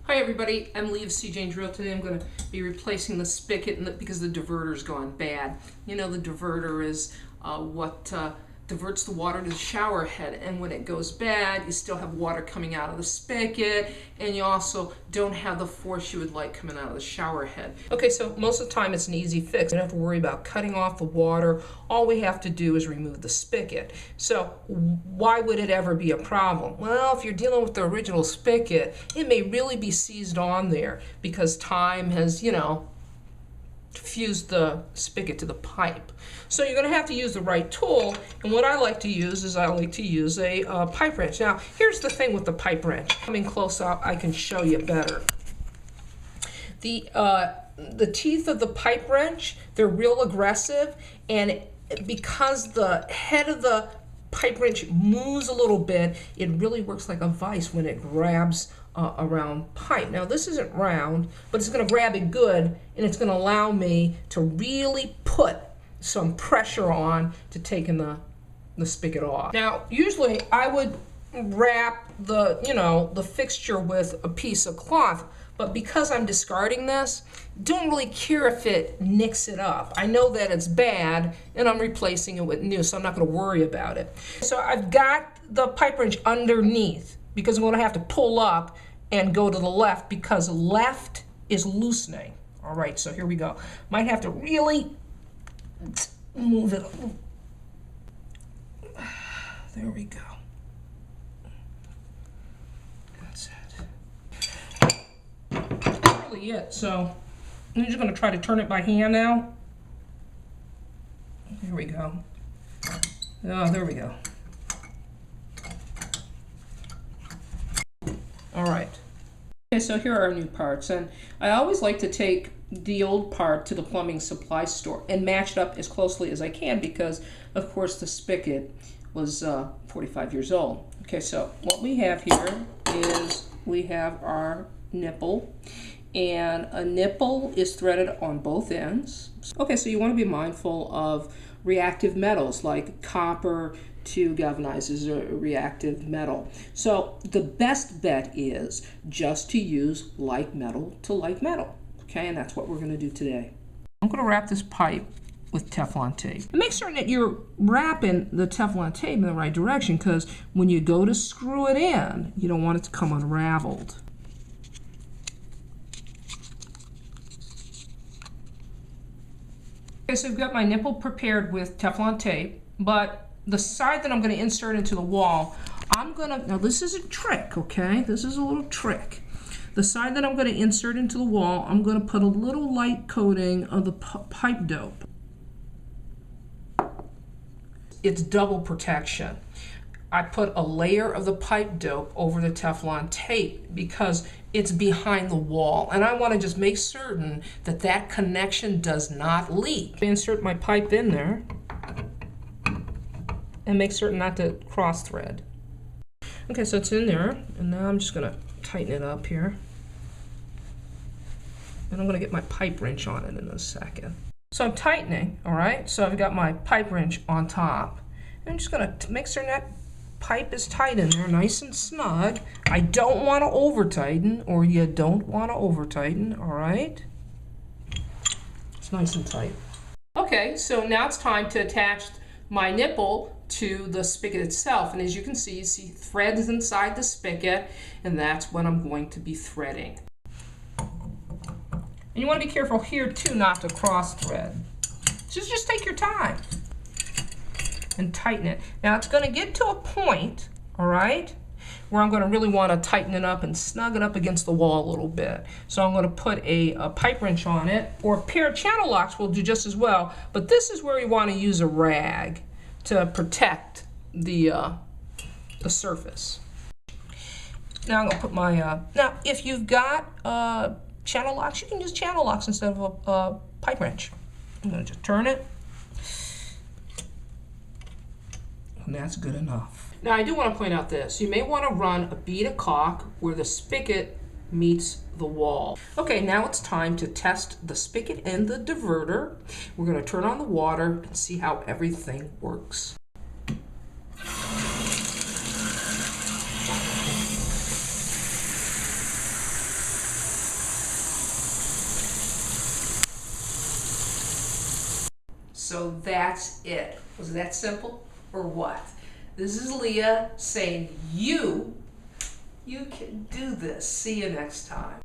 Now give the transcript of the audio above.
Hi everybody, I'm Leah of CJ Drill. Today I'm going to be replacing the spigot because the diverter's gone bad. You know, the diverter is what diverts the water to the shower head, and when it goes bad you still have water coming out of the spigot, and you also don't have the force you would like coming out of the shower head. Okay, so most of the time it's an easy fix. You don't have to worry about cutting off the water. All we have to do is remove the spigot. So why would it ever be a problem? Well, if you're dealing with the original spigot, it may really be seized on there because time has, fuse the spigot to the pipe. So you're going to have to use the right tool, and what I like to use is a pipe wrench. Now here's the thing with the pipe wrench. Coming close up I can show you better. The teeth of the pipe wrench, they're real aggressive, and because the head of the pipe wrench moves a little bit, it really works like a vise when it grabs a round pipe. Now this isn't round, but it's going to grab it good, and it's going to allow me to really put some pressure on to taking the spigot off. Now usually I would wrap the fixture with a piece of cloth, but because I'm discarding this, don't really care if it nicks it up. I know that it's bad and I'm replacing it with new, so I'm not going to worry about it. So I've got the pipe wrench underneath because I'm going to have to pull up and go to the left because left is loosening. All right, so here we go. Might have to really move it. There we go. That's it. That's really it. So I'm just going to try to turn it by hand now. Here we go. Oh, there we go. All right. Okay, so here are our new parts, and I always like to take the old part to the plumbing supply store and match it up as closely as I can because, of course, the spigot was 45 years old. Okay, so what we have here is we have our nipple, and a nipple is threaded on both ends. Okay, so you want to be mindful of reactive metals like copper to galvanizes a reactive metal. So the best bet is just to use like metal to like metal. Okay, and that's what we're going to do today. I'm going to wrap this pipe with Teflon tape. And make certain that you're wrapping the Teflon tape in the right direction, because when you go to screw it in, you don't want it to come unraveled. Okay, so I've got my nipple prepared with Teflon tape, but the side that I'm going to insert into the wall, now this is a trick, okay? This is a little trick. The side that I'm going to insert into the wall, I'm going to put a little light coating of the pipe dope. It's double protection. I put a layer of the pipe dope over the Teflon tape because it's behind the wall, and I want to just make certain that that connection does not leak. I insert my pipe in there and make certain not to cross thread. Okay, so it's in there, and now I'm just going to tighten it up here. And I'm going to get my pipe wrench on it in a second. So I'm tightening, all right? So I've got my pipe wrench on top. And I'm just going to make certain that pipe is tight in there, nice and snug. I don't want to over-tighten, or you don't want to over-tighten, all right? It's nice and tight. Okay, so now it's time to attach my nipple to the spigot itself, and as you see threads inside the spigot, and that's what I'm going to be threading. And you want to be careful here too not to cross thread. So just take your time and tighten it. Now it's going to get to a point, all right, where I'm going to really want to tighten it up and snug it up against the wall a little bit. So I'm going to put a pipe wrench on it, or a pair of channel locks will do just as well, but this is where you want to use a rag to protect the surface. Now I'm going to put my, now if you've got channel locks, you can use channel locks instead of a pipe wrench. I'm going to just turn it, and that's good enough. Now I do want to point out this. You may want to run a bead of caulk where the spigot meets the wall. Okay, now it's time to test the spigot and the diverter. We're going to turn on the water and see how everything works. So that's it. Was it that simple or what? This is Leah saying you can do this. See you next time.